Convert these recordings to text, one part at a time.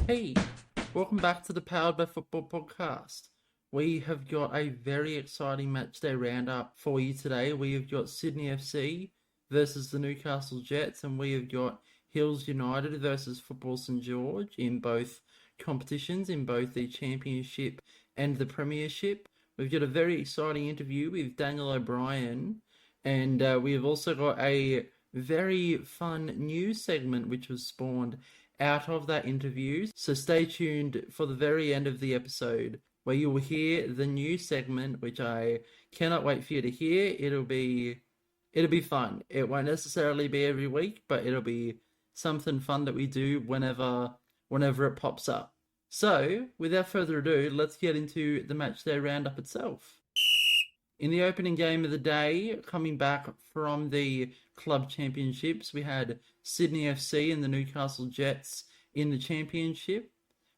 Hey, welcome back to the Powered by Football podcast. We have got a very exciting matchday roundup for you today. We have got Sydney FC versus the Newcastle Jets, and we have got Hills United versus Football St George in both competitions, in both the Championship and the Premiership. We've got a very exciting interview with Daniel O'Brien, and we have also got a very fun news segment which was spawned out of that interview. So stay tuned for the very end of the episode where you will hear the news segment, which I cannot wait for you to hear. It'll be fun. It won't necessarily be every week, but it'll be something fun that we do whenever it pops up. So, without further ado, let's get into the matchday roundup itself. In the opening game of the day, coming back from the club championships, we had Sydney FC and the Newcastle Jets in the championship,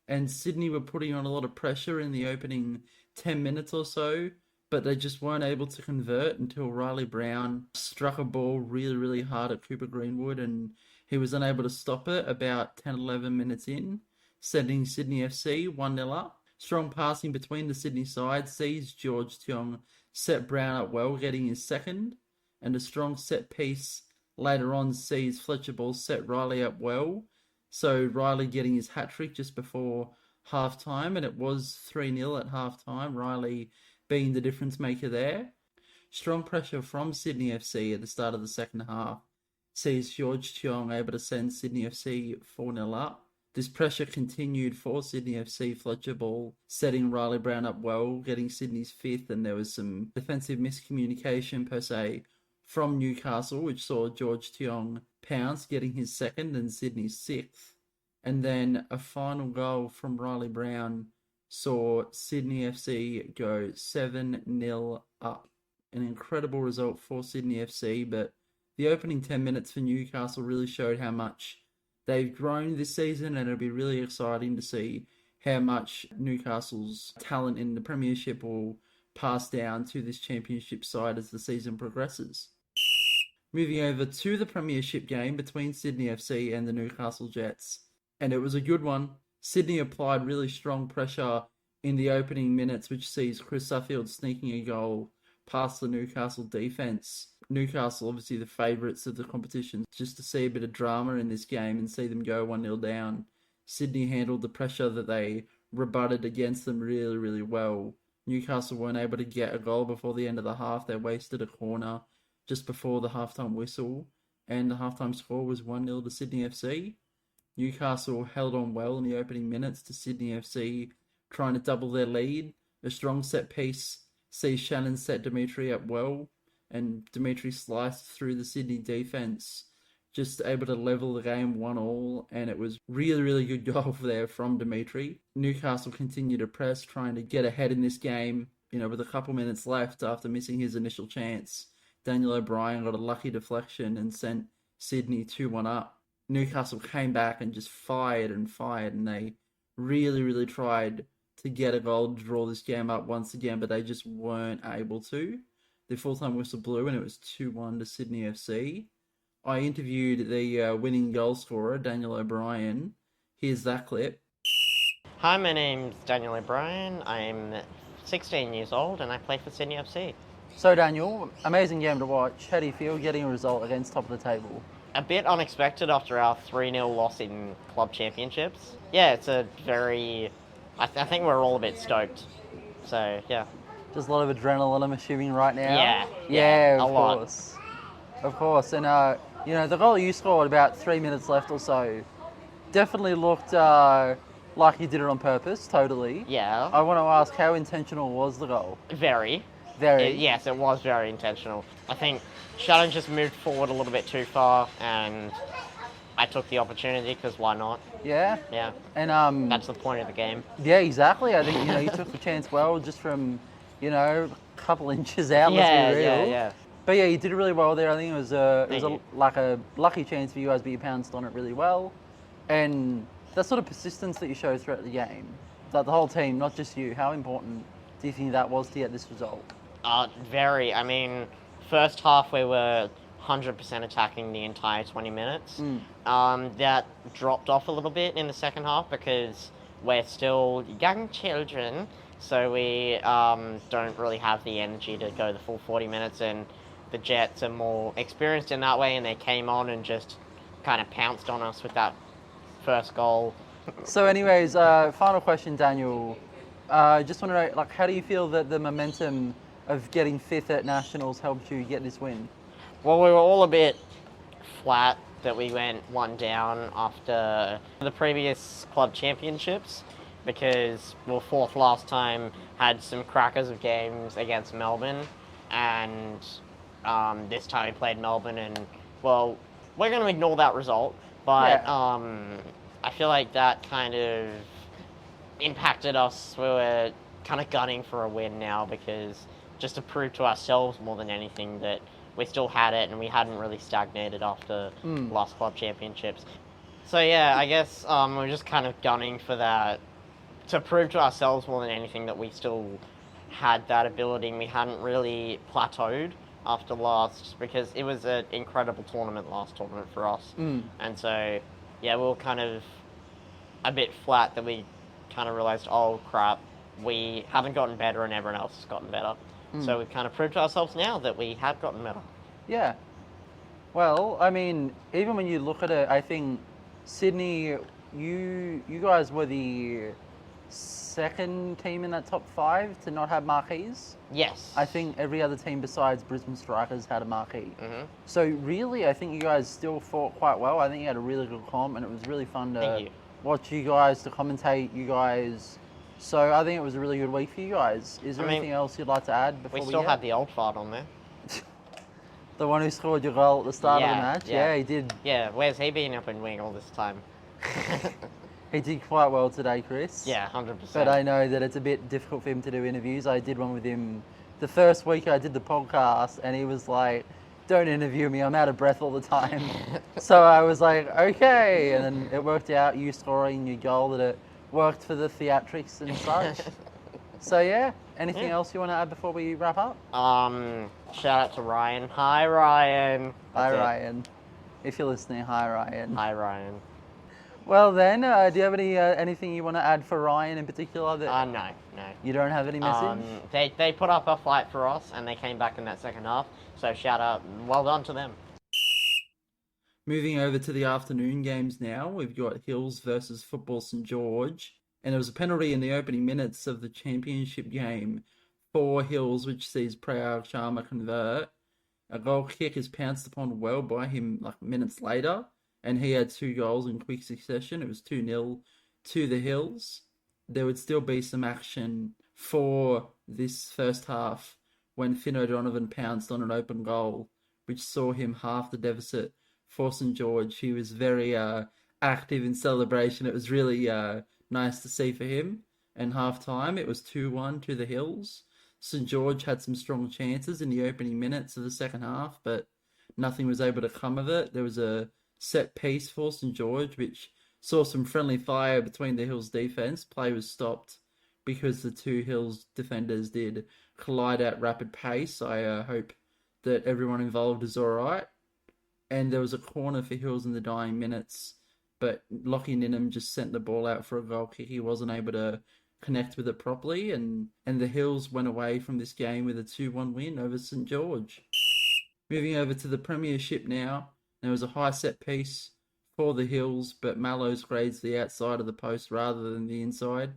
and Sydney were putting on a lot of pressure in the opening 10 minutes or so, but they just weren't able to convert until Riley Brown struck a ball really, really hard at Cooper Greenwood, and he was unable to stop it about 10-11 minutes in, sending Sydney FC 1-0 up. Strong passing between the Sydney side sees George Tiong set Brown up well, getting his second, and a strong set piece later on sees Fletcher Ball set Riley up well, so Riley getting his hat-trick just before half-time, and it was 3-0 at half-time, Riley being the difference maker there. Strong pressure from Sydney FC at the start of the second half sees George Tiong able to send Sydney FC 4-0 up. This pressure continued for Sydney FC, Fletcher Ball setting Riley Brown up well, getting Sydney's fifth, and there was some defensive miscommunication per se from Newcastle, which saw George Tiong pounce, getting his second and Sydney's sixth. And then a final goal from Riley Brown saw Sydney FC go 7-0 up. An incredible result for Sydney FC, but the opening 10 minutes for Newcastle really showed how much they've grown this season, and it'll be really exciting to see how much Newcastle's talent in the Premiership will pass down to this Championship side as the season progresses. Moving over to the Premiership game between Sydney FC and the Newcastle Jets, and it was a good one. Sydney applied really strong pressure in the opening minutes, which sees Chris Suffield sneaking a goal past the Newcastle defence. Newcastle, obviously the favourites of the competition, just to see a bit of drama in this game and see them go 1-0 down. Sydney handled the pressure that they rebutted against them really, really well. Newcastle weren't able to get a goal before the end of the half. They wasted a corner just before the halftime whistle, and the halftime score was 1-0 to Sydney FC. Newcastle held on well in the opening minutes to Sydney FC trying to double their lead. A strong set piece sees Shannon set Dimitri up well, and Dimitri sliced through the Sydney defence, just able to level the game 1-1, and it was really, really good goal there from Dimitri. Newcastle continued to press, trying to get ahead in this game, with a couple minutes left after missing his initial chance. Daniel O'Brien got a lucky deflection and sent Sydney 2-1 up. Newcastle came back and just fired, and they really, really tried to get a goal to draw this game up once again, but they just weren't able to. The full-time whistle blew, and it was 2-1 to Sydney FC. I interviewed the winning goal scorer, Daniel O'Brien. Here's that clip. Hi, my name's Daniel O'Brien. I'm 16 years old, and I play for Sydney FC. So, Daniel, amazing game to watch. How do you feel getting a result against top of the table? A bit unexpected after our 3-0 loss in club championships. Yeah, it's a very... I think we're all a bit stoked. So, yeah. Just a lot of adrenaline, I'm assuming, right now? Yeah, of course. Of course. And, the goal you scored about 3 minutes left or so definitely looked like you did it on purpose, totally. Yeah. I want to ask, how intentional was the goal? Very. Yes, it was very intentional. I think Shannon just moved forward a little bit too far, and I took the opportunity because why not? Yeah? Yeah. And that's the point of the game. Yeah, exactly. I think, you took the chance well just from... a couple inches out, let's be real. Yeah. But yeah, you did really well there. I think it was a lucky chance for you guys, but you pounced on it really well. And that sort of persistence that you showed throughout the game, that the whole team, not just you, how important do you think that was to get this result? Very. I mean, first half we were 100% attacking the entire 20 minutes. That dropped off a little bit in the second half because we're still young children, so we don't really have the energy to go the full 40 minutes, and the Jets are more experienced in that way, and they came on and just kind of pounced on us with that first goal. So anyways, final question, Daniel. Just want to know, like, how do you feel that the momentum of getting fifth at Nationals helped you get this win? Well, we were all a bit flat that we went one down after the previous club championships because we were fourth last time, had some crackers of games against Melbourne, and this time we played Melbourne, and, well, we're going to ignore that result, but I feel like that kind of impacted us. We were kind of gunning for a win now because just to prove to ourselves more than anything that we still had it and we hadn't really stagnated after last club championships. So yeah, I guess we're just kind of gunning for that to prove to ourselves more than anything that we still had that ability and we hadn't really plateaued after last, because it was an incredible last tournament for us. And so yeah, we were kind of a bit flat that we kind of realised, oh crap, we haven't gotten better and everyone else has gotten better. So we've kind of proved to ourselves now that we have gotten better. Yeah. Well, I mean, even when you look at it, I think Sydney, you guys were the second team in that top 5 to not have marquees. Yes. I think every other team besides Brisbane Strikers had a marquee. So really, I think you guys still fought quite well. I think you had a really good comp, and it was really fun to watch you guys, to commentate you guys. So I think it was a really good week for you guys. Is there anything else you'd like to add before we still had the old fart on there. The one who scored your goal at the start of the match? Yeah, he did. Yeah, where's he been up in wing all this time? He did quite well today, Chris. Yeah, 100%. But I know that it's a bit difficult for him to do interviews. I did one with him the first week I did the podcast, and he was like, don't interview me, I'm out of breath all the time. So I was like, okay. And then it worked out, you scoring your goal, that it worked for the theatrics and such. So yeah, anything else you want to add before we wrap up? Shout out to Ryan. Hi, Ryan. Hi, Ryan. If you're listening, hi, Ryan. Hi, Ryan. Well then, do you have anything you want to add for Ryan in particular? That no. You don't have any message? They put up a fight for us, and they came back in that second half. So shout out, well done to them. Moving over to the afternoon games now, we've got Hills versus Football St George, and there was a penalty in the opening minutes of the championship game for Hills, which sees Prayag Sharma convert. A goal kick is pounced upon well by him like minutes later, and he had 2 goals in quick succession. It was 2-0 to the Hills. There would still be some action for this first half when Finn O'Donovan pounced on an open goal, which saw him half the deficit for St George. He was very active in celebration. It was really nice to see for him. And half-time, it was 2-1 to the Hills. St George had some strong chances in the opening minutes of the second half, but nothing was able to come of it. There was a set piece for St George, which saw some friendly fire between the Hills defence. Play was stopped because the 2 Hills defenders did collide at rapid pace. I hope that everyone involved is all right. And there was a corner for Hills in the dying minutes, but Lockie Ninham just sent the ball out for a goal kick. He wasn't able to connect with it properly, and the Hills went away from this game with a 2-1 win over St George. Moving over to the Premiership now, there was a high set piece for the Hills, but Mallows grazed the outside of the post rather than the inside,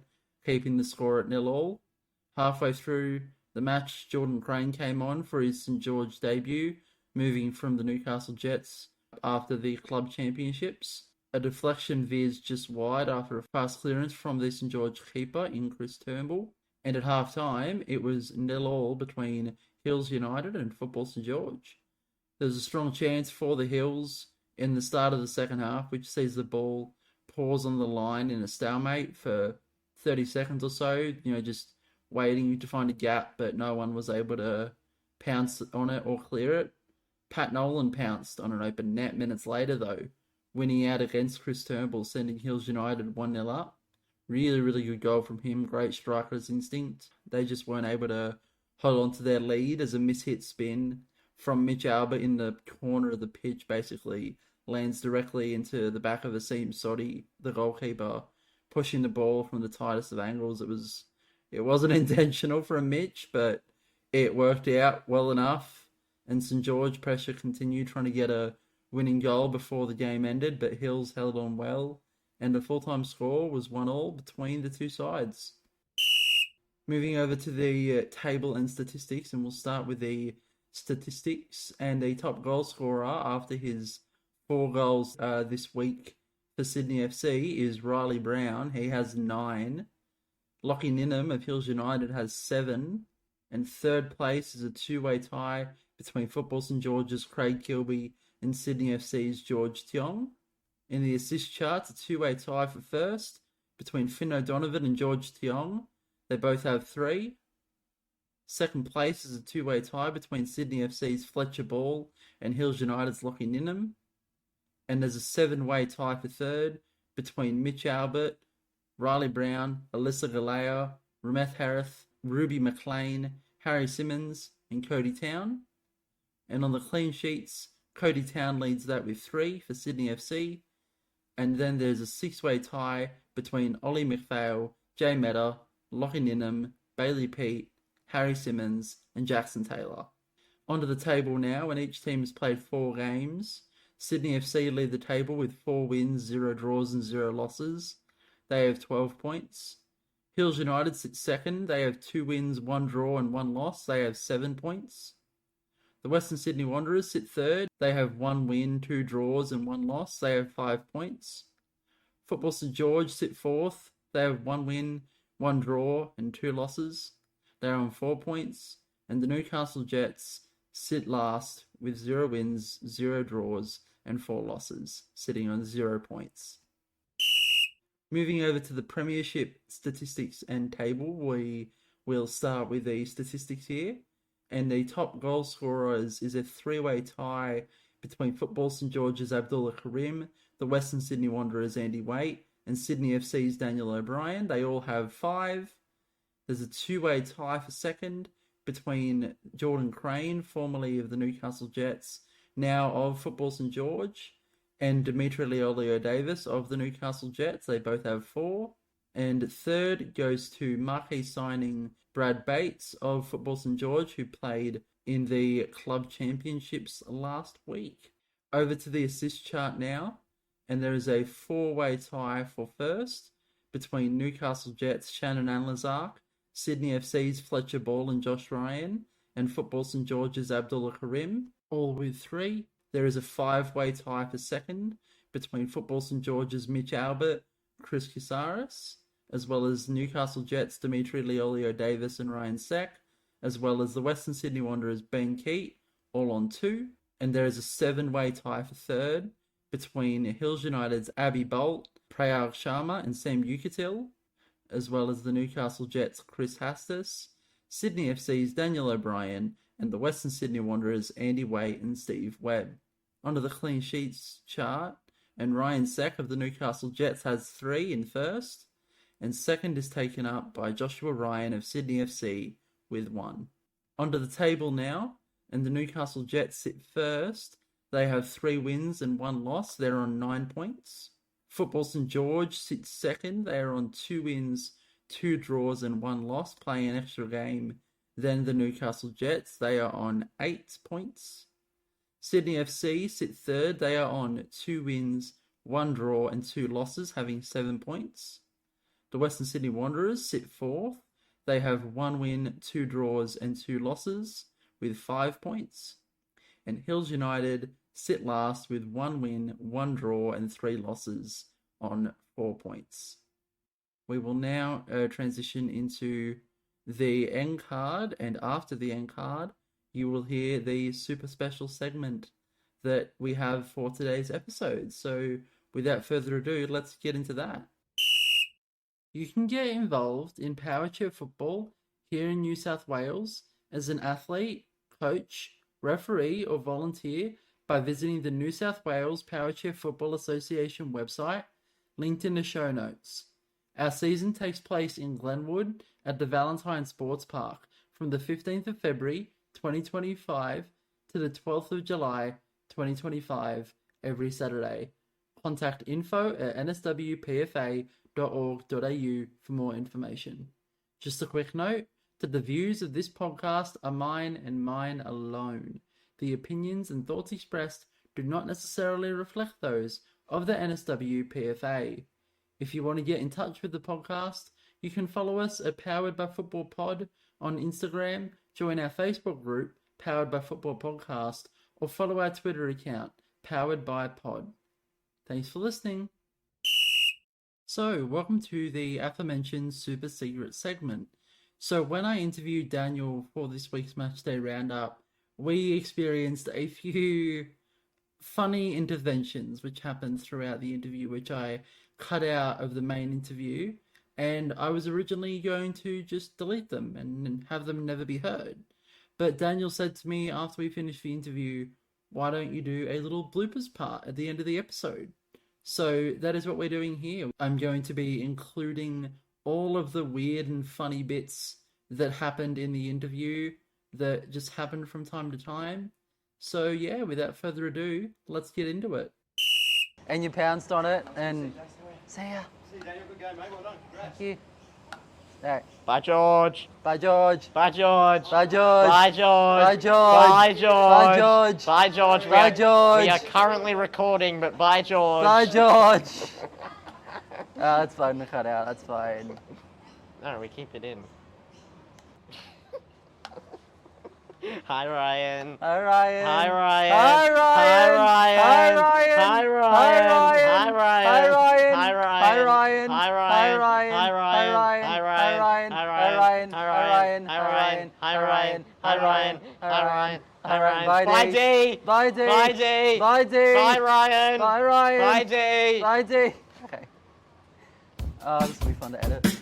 keeping the score at 0-0. Halfway through the match, Jordan Crane came on for his St George debut, moving from the Newcastle Jets after the club championships. A deflection veers just wide after a fast clearance from the St George keeper in Chris Turnbull. And at half-time, it was 0-0 between Hills United and Football St George. There's a strong chance for the Hills in the start of the second half, which sees the ball pause on the line in a stalemate for 30 seconds or so, just waiting to find a gap, but no one was able to pounce on it or clear it. Pat Nolan pounced on an open net minutes later, though, winning out against Chris Turnbull, sending Hills United 1-0 up. Really, really good goal from him. Great striker's instinct. They just weren't able to hold on to their lead as a mishit spin from Mitch Albert in the corner of the pitch, basically lands directly into the back of Asim Sodi, the goalkeeper, pushing the ball from the tightest of angles. It wasn't intentional from Mitch, but it worked out well enough. And St George pressure continued, trying to get a winning goal before the game ended, but Hills held on well, and the full-time score was 1-1 between the two sides. Moving over to the table and statistics, and we'll start with the statistics. And the top goal scorer after his 4 goals this week for Sydney FC is Riley Brown. He has 9. Lockie Ninham of Hills United has 7. And third place is a two-way tie between Football St George's Craig Kilby and Sydney FC's George Tiong. In the assist charts, a two-way tie for first between Finn O'Donovan and George Tiong. They both have 3. Second place is a two-way tie between Sydney FC's Fletcher Ball and Hills United's Lockie Ninham. And there's a 7-way tie for third between Mitch Albert, Riley Brown, Alyssa Galea, Rameth Harith, Ruby McLean, Harry Simmons, and Cody Town. And on the clean sheets, Cody Town leads that with 3 for Sydney FC. And then there's a 6-way tie between Ollie McPhail, Jay Meta, Lockie Ninham, Bailey Pete, Harry Simmons, and Jackson Taylor. Onto the table now, and each team has played 4 games. Sydney FC lead the table with 4 wins, 0 draws, and 0 losses. They have 12 points. Hills United sits second. They have 2 wins, 1 draw, and 1 loss. They have 7 points. The Western Sydney Wanderers sit third. They have 1 win, 2 draws, and 1 loss. They have 5 points. Football St George sit fourth. They have 1 win, 1 draw, and 2 losses. They are on 4 points. And the Newcastle Jets sit last with 0 wins, 0 draws, and 4 losses, sitting on 0 points. Moving over to the Premiership statistics and table, we will start with the statistics here. And the top goal scorers is a 3-way tie between Football St George's Abdullah Karim, the Western Sydney Wanderers' Andy Waite, and Sydney FC's Daniel O'Brien. They all have 5. There's a 2-way tie for second between Jordan Crane, formerly of the Newcastle Jets, now of Football St George, and Dimitri Leolio-Davis of the Newcastle Jets. They both have 4. And third goes to marquee signing Brad Bates of Football St George, who played in the club championships last week. Over to the assist chart now, and there is a 4-way tie for first between Newcastle Jets' Shannon Anlazark, Sydney FC's Fletcher Ball and Josh Ryan, and Football St George's Abdullah Karim, all with 3. There is a 5-way tie for second between Football St George's Mitch Albert, Chris Casares, as well as Newcastle Jets' Dimitri Leolio-Davis and Ryan Sack, as well as the Western Sydney Wanderers' Ben Keat, all on 2. And there is a 7-way tie for third between Hills United's Abby Bolt, Prayag Sharma and Sam Yukatil, as well as the Newcastle Jets' Chris Hastis, Sydney FC's Daniel O'Brien, and the Western Sydney Wanderers' Andy Waite and Steve Webb. Onto the clean sheets chart, and Ryan Sack of the Newcastle Jets has 3 in first, and second is taken up by Joshua Ryan of Sydney FC with 1. Onto the table now, and the Newcastle Jets sit first. They have 3 wins and 1 loss. They're on 9 points. Football St George sits second. They are on 2 wins, 2 draws, and 1 loss, playing an extra game than the Newcastle Jets. They are on 8 points. Sydney FC sit third. They are on 2 wins, 1 draw, and 2 losses, having 7 points. The Western Sydney Wanderers sit fourth. They have 1 win, 2 draws, and 2 losses, with 5 points. And Hills United sit last with 1 win, 1 draw, and 3 losses on 4 points. We will now transition into the end card, and after the end card, you will hear the super special segment that we have for today's episode. So without further ado, let's get into that. You can get involved in power chair football here in New South Wales as an athlete, coach, referee, or volunteer by visiting the New South Wales Power Chair Football Association website, linked in the show notes. Our season takes place in Glenwood at the Valentine Sports Park from the 15th of February 2025 to the 12th of July 2025 every Saturday. Contact info@nswpfa.org.au for more information. Just a quick note that the views of this podcast are mine and mine alone. The opinions and thoughts expressed do not necessarily reflect those of the NSWPFA. If you want to get in touch with the podcast, you can follow us at Powered by Football Pod on Instagram, join our Facebook group, Powered by Football Podcast, or follow our Twitter account, Powered by Pod. Thanks for listening. So, welcome to the aforementioned super secret segment. So, when I interviewed Daniel for this week's Matchday Roundup, we experienced a few funny interventions which happened throughout the interview, which I cut out of the main interview, and I was originally going to just delete them and have them never be heard. But Daniel said to me after we finished the interview, why don't you do a little bloopers part at the end of the episode? So that is what we're doing here. I'm going to be including all of the weird and funny bits that happened in the interview that just happened from time to time. So yeah, without further ado, let's get into it. And you pounced on it, and see ya. See you, Daniel. Good game, mate. Well done. Congrats. Thank you. All right. Bye, George. Bye, George. Bye, George. Bye, George. Bye, George. Bye, George. Bye, George. Bye, George. Bye, George. Bye, George. We are currently recording, but bye, George. Bye, George. That's fine to cut out. That's fine. No, we keep it in. Hi, Ryan. Hi, Ryan. Hi, Ryan. Hi, Ryan. Hi, Ryan. Hi, Ryan. Hi, Ryan. Hi, Ryan. Hi, Ryan. Hi, Ryan. Hi, Ryan. Hi, Ryan. Hi, Ryan. Hi, Ryan. Hi, Hi, Ryan. Ryan. Hi, Hi, Ryan. Ryan. Hi, Ryan. Hi, Ryan. Hi, Ryan. Hi, Ryan. Hi, Ryan. Bye, Bye, D. Bye, D. Bye, D. Bye, D. Bye, Ryan. Bye, Ryan. Bye, D. Bye, D. Okay. This will be fun to edit.